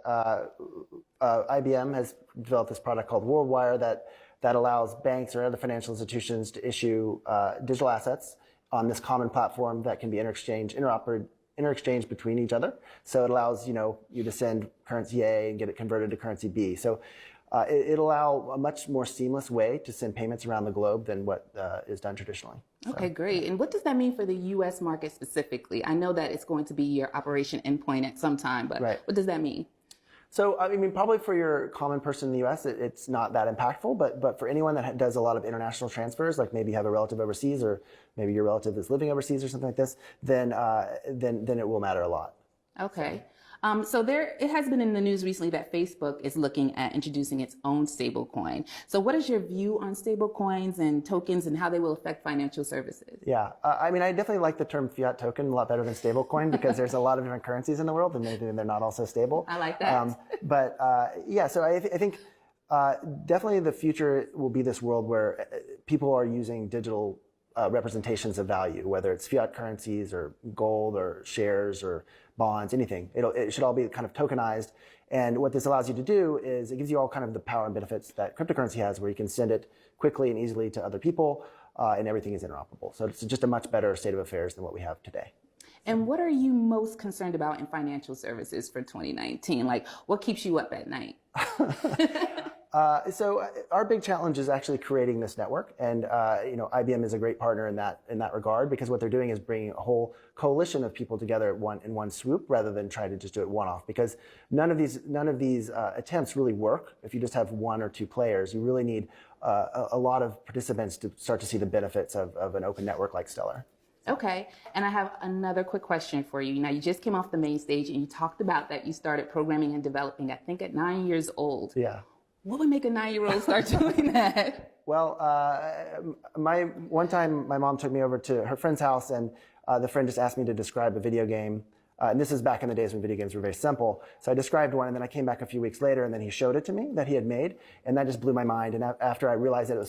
IBM has developed this product called WorldWire that allows banks or other financial institutions to issue digital assets on this common platform that can be interexchanged between each other. So it allows you to send currency A and get it converted to currency B. So it'll allow a much more seamless way to send payments around the globe than what is done traditionally. Okay, great. And what does that mean for the U.S. market specifically? I know that it's going to be your operation endpoint at some time, but what does that mean? So, I mean, probably for your common person in the U.S., it's not that impactful, but for anyone that does a lot of international transfers, like maybe you have a relative overseas or maybe your relative is living overseas or something like this, then it will matter a lot. Okay. So it has been in the news recently that Facebook is looking at introducing its own stablecoin. So what is your view on stablecoins and tokens and how they will affect financial services? Yeah, I mean, I definitely like the term fiat token a lot better than stablecoin because there's a lot of different currencies in the world and maybe they're not all so stable. I like that. Yeah, so I think definitely the future will be this world where people are using digital representations of value, whether it's fiat currencies or gold or shares or bonds, anything. It should all be kind of tokenized. And what this allows you to do is it gives you all kind of the power and benefits that cryptocurrency has, where you can send it quickly and easily to other people, and everything is interoperable. So it's just a much better state of affairs than what we have today. And what are you most concerned about in financial services for 2019? Like, what keeps you up at night? So our big challenge is actually creating this network, and IBM is a great partner in that regard, because what they're doing is bringing a whole coalition of people together in one swoop, rather than try to just do it one off. Because none of these attempts really work if you just have one or two players. You really need a lot of participants to start to see the benefits of an open network like Stellar. Okay, and I have another quick question for you. Now, you just came off the main stage and you talked about that you started programming and developing, I think, at 9 years old. Yeah. What would make a 9-year-old start doing that? Well, one time my mom took me over to her friend's house, and the friend just asked me to describe a video game. And this is back in the days when video games were very simple. So I described one, and then I came back a few weeks later, and then he showed it to me that he had made, and that just blew my mind. And after I realized that it was